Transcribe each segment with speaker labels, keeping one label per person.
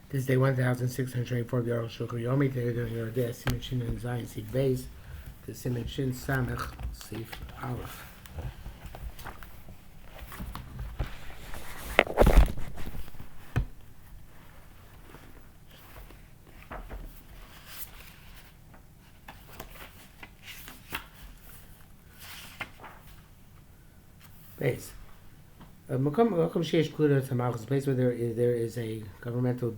Speaker 1: This is day 1624 of the Arukh HaShulchan Yomi. Today we're doing your day Siman Shin and Zayin Sif Beis. The Siman Shin Samech Sif Aleph. Beis. Makom Sheish Kluda Tamach is a place where there is a governmental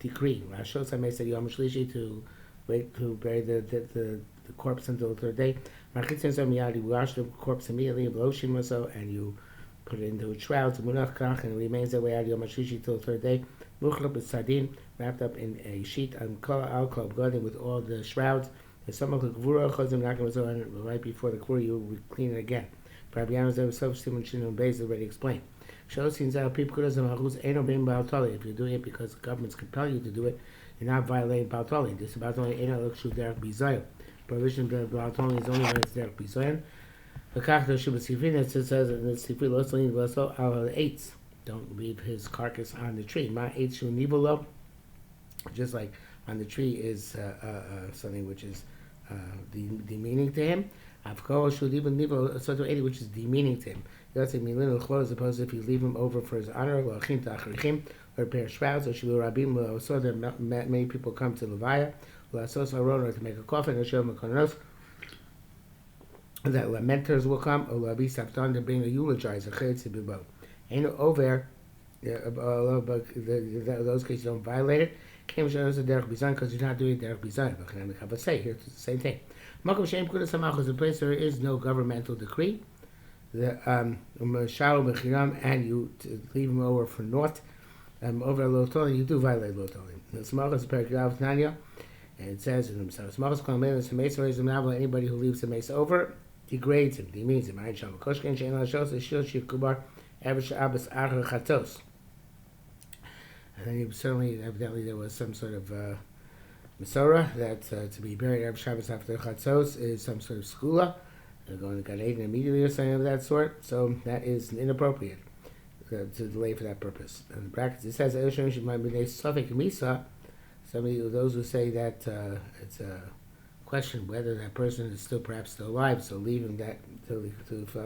Speaker 1: decree. Rosh Hashanah said Yom Shlishi to wait to bury the corpse until the third day. Marchitzin Zom Yad, you wash the corpse immediately, blow Shimoso, and you put it into a shroud, Munach Kach, and it remains that way out Yom Shlishi till the third day. Muchlop is sardine, wrapped up in a sheet on alcohol blooding with all the shrouds. There's some of the Gvura Chozim Nakamazo, and right before the Gvura you clean it again. Rabbiyanos there was so Siman Shin and Beis already explained. Shows seems out people could if you're doing it because the governments compel you to do it, you're not violating Baltoli. This Baltoli ain't look shoot derek bizayon. Prohibition of Baltoli is only when it's derek bizayon. The Kachta Shubba Sifrin, it says in the Sifri Losalin Loso al eights. Don't leave his carcass on the tree. Ma eight shu nivolo, just like on the tree is something which is demeaning to him. Avko should even leave a sort of 80, which is demeaning to him. You don't say milin l'chol as opposed to if you leave him over for his honor, or achim ta'achrichim, or a pair of shrouds, or should be rabim, so that many people come to Levaya, or to make a coffin, or show him a konos, that lamenters will come, or labi sapton to bring a eulogizer, chayetz bibo. Ain't over, those cases don't violate it. Came shows a derech bizan because you're not doing derech bizan. But can I say here it's the same thing. Makom Shem Kudas Samach is a place where there is no governmental decree. The Shalo Bechiram, and you leave him over for naught. Over a Lotoli, you do violate Lotoli. The Samach is a Perikirav Tanya, and it says in himself, Samach is called Melis Mesa is anybody who leaves the Mesa over degrades him, demeans him. Ayin Shama Koshkin Shein Lashos Shil Shikubar Avish Abbas Arukh Chatos. And then certainly, evidently, there was some sort of Masorah that to be buried every Shabbos after Chatzos is some sort of skula. They're going to Gan Eden immediately or something of that sort. So that is inappropriate to delay for that purpose. In the brackets, it says somebody, those who say that it's a question whether that person is still alive, so leaving that till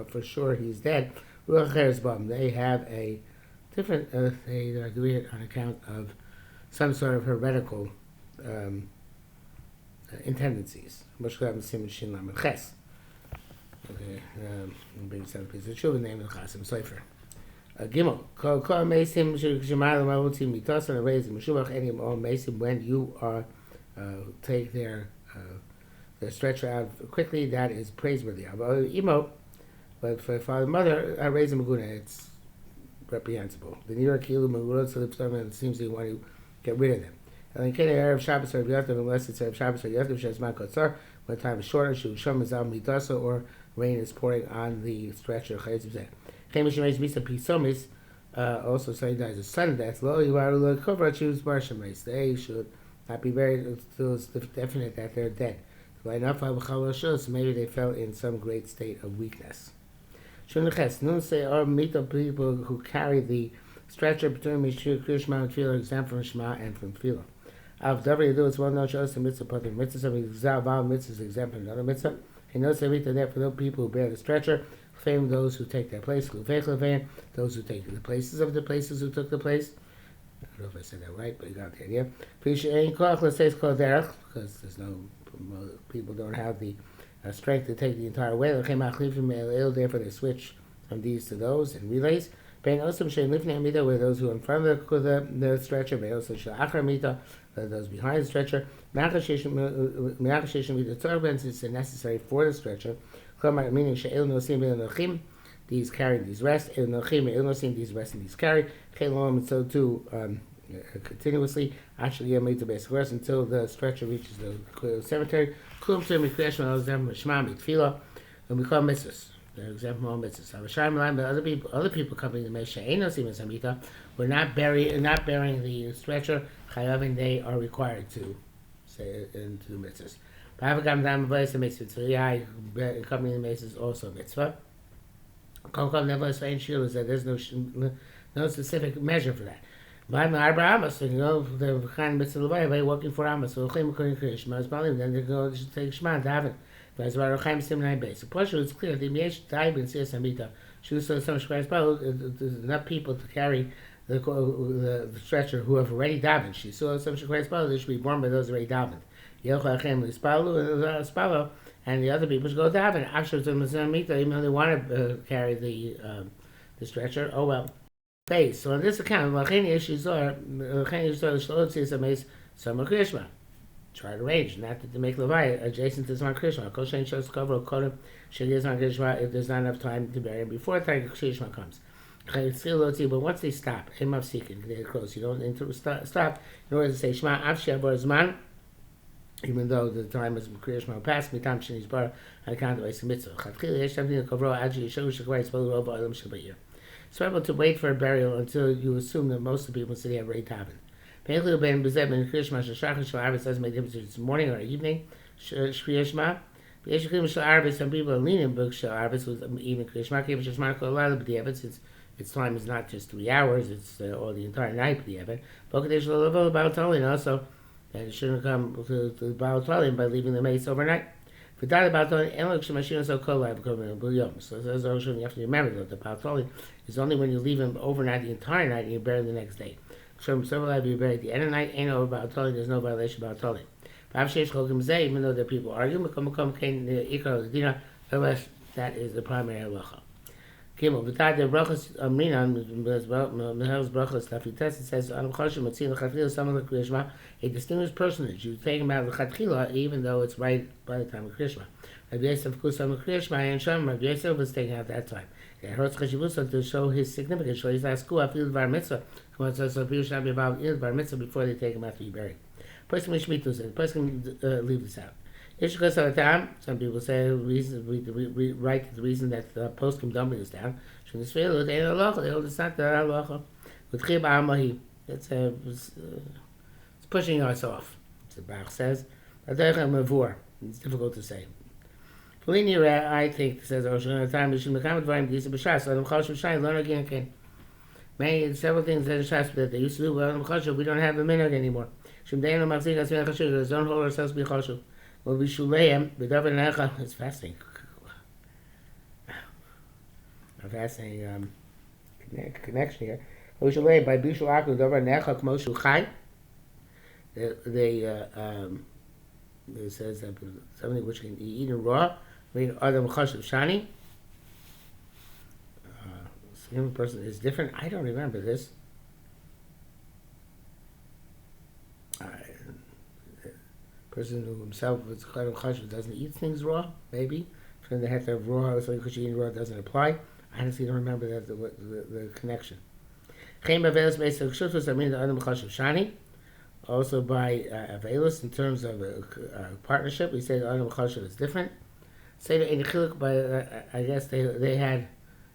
Speaker 1: for sure he's dead. They have a different. They are doing it on account of some sort of heretical tendencies. Okay, bring some piece of children name of Chasim Sofer. Gimel. Call Mesim Shemal Malutim Mitas and raise Meshubach Enim or Mesim when you are take their stretcher out quickly. That is praiseworthy. Imo, but for father and mother, I raise them Maguna. It's reprehensible. The New York Kilu Magurot Salip seems to want to get rid of them. And then Kenya Arab Shabbos or Yotav, unless it's Arab Shabbos or Yotav, Shazman Kotzar, when time is shorter, Shusham is Al Midasa, or rain is pouring on the stretcher. Chemish Reis Misa Pisomis, also saying that as a sudden death, Lo Yivaru Kovra choose Barsham Reis. They should not be buried until it's definite that they're dead. Maybe they fell in some great state of weakness. Shunches, Nun say, or meet the people who carry the stretcher between Mishu, Krishma, and Tefillah, exempt from Shema and from Tefillah. Av Davar Yadu, it's well known to us the mitzvah, but the mitzvah, some Zaval mitzvah is exempt from another mitzvah. He knows that there for those people who bear the stretcher, fame those who take their place, those who take the places of the places who took the place. I don't know if I said that right, but you got the idea. Let's say it's called derech, because there's no, people don't have the strength to take the entire way. Therefore they switch from these to those in relays. Where those who are in front of the stretcher, those behind the stretcher, it's necessary for the stretcher, meaning these carry, these rest, these rest and these carry, and so too continuously, actually until the stretcher reaches the cemetery, and we call mitzvahs. The example of mitzvahs. Other people coming to Mesha, we're not burying the stretcher. Chayavin, they are required to say into the mitzvahs. Coming to Mesha is also mitzvah. Is that there's no specific measure for that. By my Abraham, so you know the kind of mitzvah by working for Amos. So Chaim according to Shema is Balim. Then they go to take Shema to have it. That's why Chaim Simnai base. So Pasha it's clear the Miesh Taib and Sia Samita. She was so much Shema there's enough people to carry the stretcher who have already davened. She saw some Shema they should be born by those who already davened. Yochai Chaim Ispalu and Spalo, and the other people should go daven. Actually, to Samita, even though they want to carry the stretcher. Oh well. Base. So on this account, Lacheni issues are Summer Krishma. Try to arrange, not to make Levi adjacent to Zman Krishma. Koshen shows cover or Kodim should get Zman Krishma if there's not enough time to bury him before Tiger Krishma comes. But once they stop, him of seeking, they're close. You don't stop in order to say Shema Avshev or Zman, even though the time is Krishma passed, Mitam Shini's Bar, on account of a mitzvah. Chatchil Yesh something to cover Adji Yeshu Shekvai Spolu Rova Adam Shabayir. So able to wait for a burial until you assume that most of the people in the city have already davened. Peichlu ben Bezeb ben Krishma Shashach Shal Arvis doesn't make a difference if it's morning or evening. Shriya Shema. Yeshachim Shal Arvis, some people are leaning book Shal Arvis with even Krishma. Kim Shashma Kol Lala, but the evidence its time is not just 3 hours; it's all the entire night. The evidence. Bokadesh Lalav Baal Tolin also that it shouldn't come to the Baal Tolin by leaving the mace overnight. For that about Tolin, Elok Shemashina so Kol Lala becoming Bulyom. So says Roshon, you have to remember that the Baal Tolin is only when you leave him overnight the entire night and you bury him the next day. Shem several have you buried at the end of the night, ain't no about Tolin, there's no violation about Tolin. Even though the people argue, that is the primary halacha. Gimel, without the brachas amrinan, Mehel's brachas tafitas, it says Adam Chashim Matzil Lechatchila Samach Krishma, a distinguished personage. You take him out of Lechatchila, even though it's right by the time of Krishma. Rabbi Yosef Kusam Krishma and Sham, Rabbi Yosef was taken out that time. It hurts Chashivusa to show his significance. So he's asked, "School, I feel bar mitzvah." Come on, so people should not be involved in bar mitzvah before they take him after you bury him. Person mishmitu says, person can leave this out. Some people say we write the reason that the poskim don't bring this down. They hold it's not the halacha. With chib amahi, it's pushing us off. The Bach says, it's difficult to say. I think says time we should become dvarim disa b'shas. Adam Chashuv Shai learn again. Many several things that Shas that they used to do. But Adam Chashuv we don't have a minhag anymore. Shem deinu machzik asmei chashuv. Don't hold ourselves be chashuv. Well, we shuleim b'davar necha. It's fascinating. A fascinating connection here. We shuleim by bishul aku davar necha k'mo shuchai. It says that something which can be eaten raw. Adam Chashuv Shani. Human person is different. I don't remember this. Person who himself is Adam Chashuv doesn't eat things raw. Maybe from the heter of raw, so because you eat raw doesn't apply. I honestly don't remember that the connection. Chaim Avelis based on Kshufus. I mean the Adam Chashuv Shani. Also by Avelus in terms of partnership, we say the Adam Chashuv is different. Say that in Chiluk, but I guess they had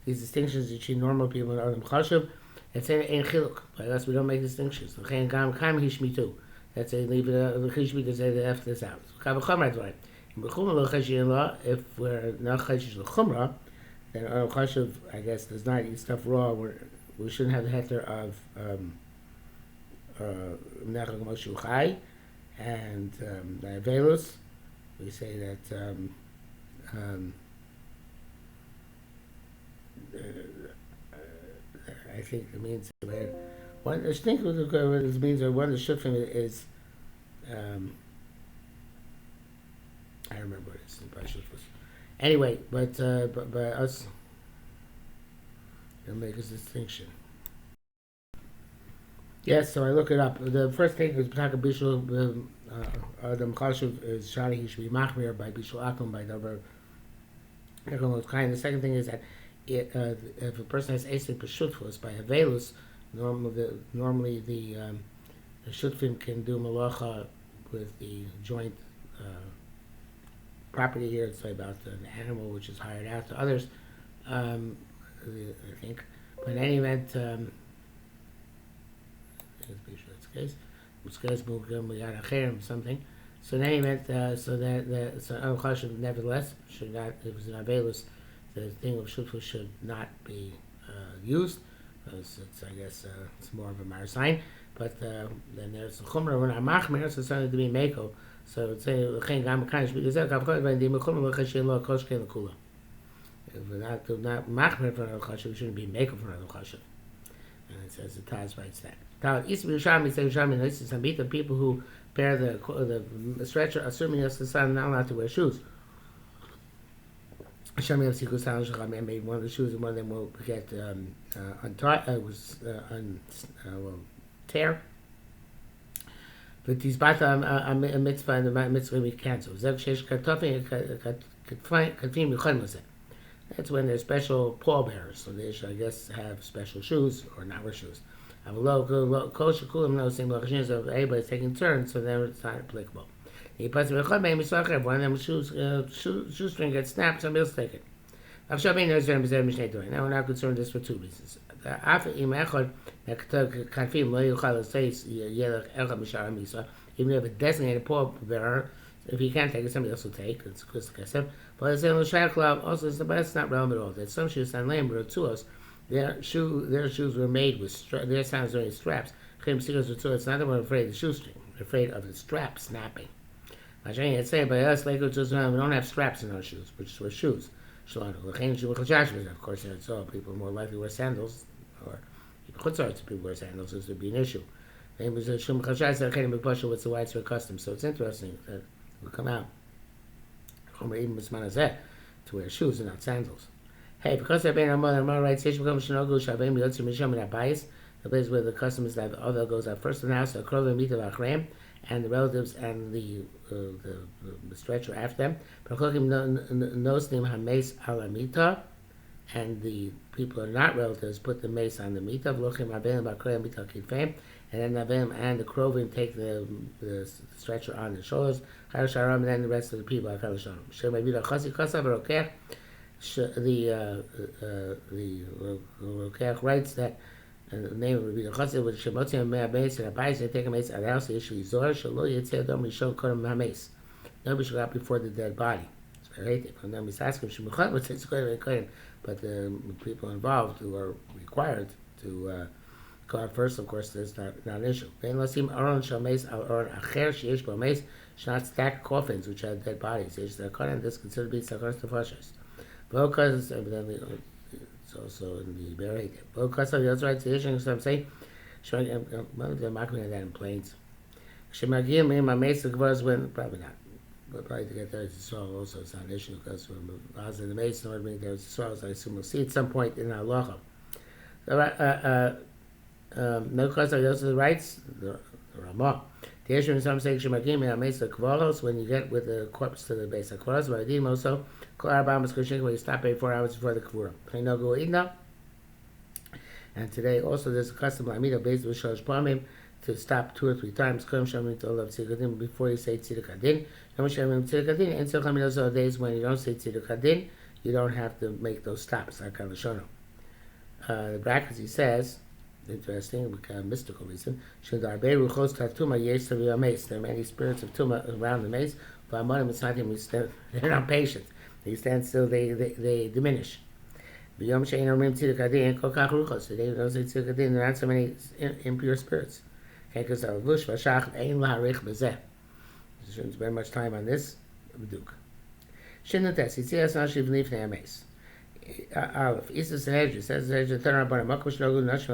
Speaker 1: these distinctions between normal people and Adam Chashuv. And say that in Chiluk, by us we don't make distinctions. Chaim Gam Kam Hishmitu. That's a leave it the Chishmi to say they have this out. Kavachomra Dvarim. In Bechumra Lo Chashin Law, if we're not Chashish L'Chumra, then Adam Chashuv, I guess, does not eat stuff raw. We shouldn't have the heter of Menachak Moshe Chai and Avelus. We say that I think it means one. I think what it means, or one of the shufim is I remember what it is. Anyway, but by us, it'll make a distinction. Yes, so I look it up. The first thing is B'taka Bishul Adam Chashuv is Shani. He should be machmir by Bishul Akum by Davar. The second thing is that if a person has asik b'shutfus by Avelus, normally the shutfim can do malacha with the joint property here. It's about an animal which is hired out to others. I think, but in any event. Something. So in any event, so Adam Chashuv nevertheless should not. If it was an Avelus, the thing of shutfus should not be used. It's I guess it's more of a mar sign. But then there's the chumrah when machmer, so something to be mako. So it's say chen gam kan shbi gezel kav kol ben dim chumrah v'chashin lo kosh ken kula. If we're not machmer for another chashuv, we shouldn't be mako for another chashuv. And it says the Taz writes that. Tal Isbi Yerushalmi says Yerushalmi notices some the people who bear the stretcher, assuming it's the son, not allowed to wear shoes. Hashem Yav Sikus Tal Shachamim made one of the shoes, and one of them will get tear. But these bata a mitzvah and the mitzvah we cancel. Zek Shesh Katofim Katvim Yichon Moseh. That's when they're special pallbearers, so they should, I guess, have special shoes or not wear shoes. Everybody's taking turns, so then it's not applicable. One of them shoestring gets snapped, somebody else take it. Now we're not concerned this for two reasons. Even if you have a designated pallbearer, if you can't take it, somebody else will take. It's Chris. But it's also it's not relevant at all. That some shoes on Lamb or to us, their shoes were made with their sounds are straps. It's not that we're afraid of the shoestring. We're afraid of the strap snapping. I say by us, we don't have straps in our shoes, we just wear shoes. Of course, that's all. People are more likely to wear sandals, or people wear sandals. This would be an issue. What's the widespread custom? So it's interesting that we come out to wear shoes and not sandals. Hey, because I've been a mother writes, the place where the custom is that the other goes out first in the house, and the relatives and the stretcher after them. And the people who are not relatives put the mace on the mita, and then Navim and the Krovim take the stretcher on their shoulders, and then the rest of the people are the Rokech writes that the name of the Chassid with Shemotzi and Mea Beis and Abayis, they take a mace at the house, they issue Zor, Shalo Yitzeh Dom Rishon Kodem HaMace. Nobody should go out before the dead body. It's very hated. And then we ask him, Shemuchat, but it's Kodem. But the people involved who are required to go out first, of course, there's not an issue. Then let's see Aron Shalmace, Aron Acher, Sheish Bomace, should not stack coffins which have dead bodies. This is considered to be Sakar Stefashas. Because it's also in the buried. Because of the other rights, I'm saying, they're marking that in planes. Shemagim in my mace was when probably not. But probably to get there to Yisrael also it's not an issue because when I was in the mace in order to bring there to Yisrael, so I assume we'll see at some point in our Halacha. No cause of those rights, the Ramah. The issue in some saying Shemagim in mace of Kvalos when you get with the corpse to the base of Kvalos, but I did also where you stop 4 hours before the Kavura. And today also there's a custom to stop 2 or 3 times before you say Tziduk Adin. And those are days when you don't say Tziduk Adin, you don't have to make those stops. The brackets he says, interesting, because mystical reason, there are many spirits of Tuma around the mace, but they're not patient. They stand still, they diminish. So they don't say Tziduk Adin, there aren't so many impure spirits. Okay, because shouldn't spend much time on this. Aleph, Isa Sanhedrin says turn on a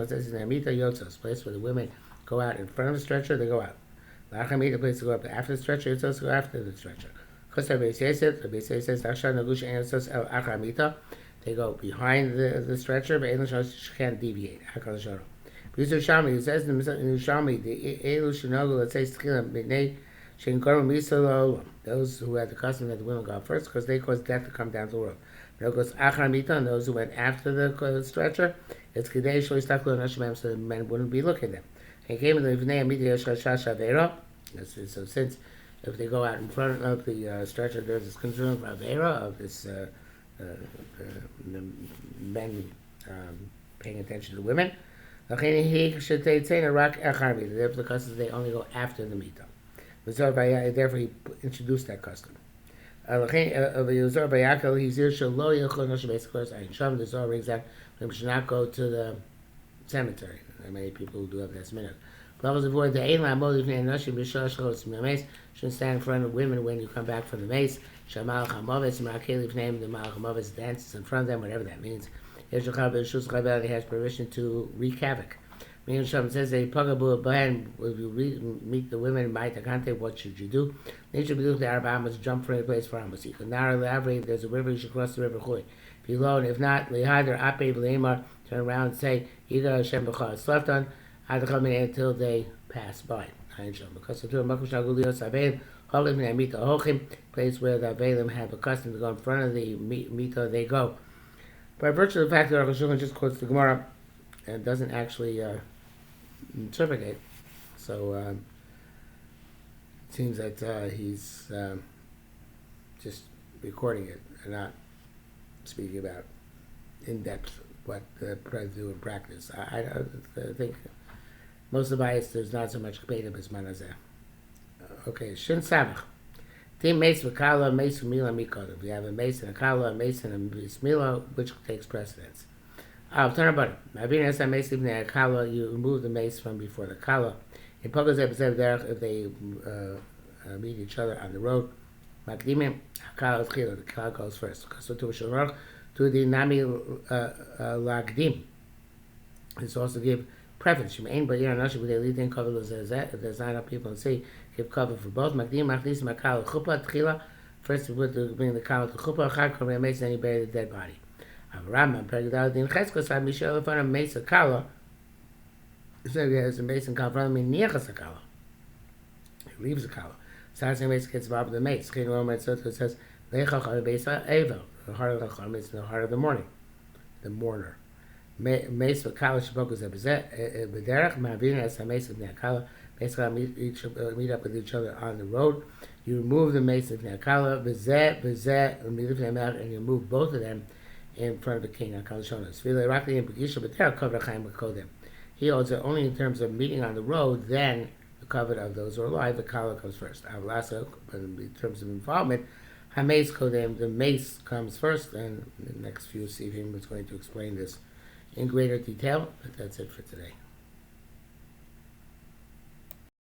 Speaker 1: says in Amita Yotzos, place where the women go out in front of the stretcher, they go out. Lachamita, place to go up after the stretcher, Yotzos go after the stretcher. Rabbi says, they go behind the stretcher, but English can't deviate. Yusuf Shami, he says in Shami, the Elu Shinogu, let's say those who had the custom that the women go out first, because they caused death to come down to the world. But it goes Achramita, and those who went after the stretcher, it's Kedei Shlo Yistaklu Nashimem, so the men wouldn't be looking at them. And came in the Vnei Amidiyah Shashash Avera. So since if they go out in front of the stretcher, there's this concern of Avera, of this the men paying attention to the women. Therefore, the custom they only go after the mita. Therefore, he introduced that custom. The Zohar rings out we should not go to cemetery. There are many people who do have this minute. Levels avoid the ain lamod if nashim b'shalosh chos mace. Shouldn't stand in front of women when you come back from the mace. Shamal chamoves ma'akel name the mal chamoves dances in front of them, whatever that means. Yeshachar b'shus chabel, he has permission to wreak havoc. Meaning Shalom says a pagabu bahan, if you meet the women might akante, what should you do? Nature b'duch the Arab Amos, jump from a place for Amos. You can narrow the Avri, there's a river, you should cross the river Chuy. If you alone, if not, lihader ape b'leimar, turn around and say, Yiga Hashem b'chal, it's left on, until they pass by. Because the two of Makush Agulios Avelim, Holim and Mita Hochim, place where the Avelim have a custom to go in front of the Mita, they go. By virtue of the fact that Arukh HaShulchan just quotes the Gemara and doesn't actually interpret it, so it seems that he's just recording it and not speaking about in depth what the Pres do in practice. I think most of the bias there's not so much debate as manazeh. Okay, Shin Samach. Team Mace Vakala, Mace Mila Mikodim. We have a Mace and a Kala, a Mace and a Bismillah, which takes precedence. Turn about it. Mavina Sa Mace Ibn a Kala, you remove the Mace from before the Kala. In Pogaz Episode Derech, if they meet each other on the road, Makdimim, Kala Tchila, the Kala goes first. So to Shulchan to the Nami Lagdim. This also give preference. You may but you're not sure they lead in cover if there's not enough people to see, give cover for both. Makdim Machlis Makal Chupa Tchila. First we would bring the Kala to Chupa, Chag Mace, then you bury the dead body. Avraham Pergadal Din Cheskos had Mishal in front of Mesa Kala. So he has a Mace and Kala in front of me near Kala. He leaves the Kala. Sarasing Mace gets involved with the Mace. Chin Roman so it says Lechach Besa Evo. The heart of the Chacham is the heart of the morning, the mourner. Mace for Kala Shabokus Bederach Mavina as a Mace of Neakala. Basically, meet up with each other on the road. You remove the Mace of Neakala, and you move both of them in front of the king. He holds it only in terms of meeting on the road, then the covenant of those who are alive, the Kala comes first. But in terms of involvement, Hameis Kodem, the mace comes first, and the next few Sivim is going to explain this in greater detail, but that's it for today.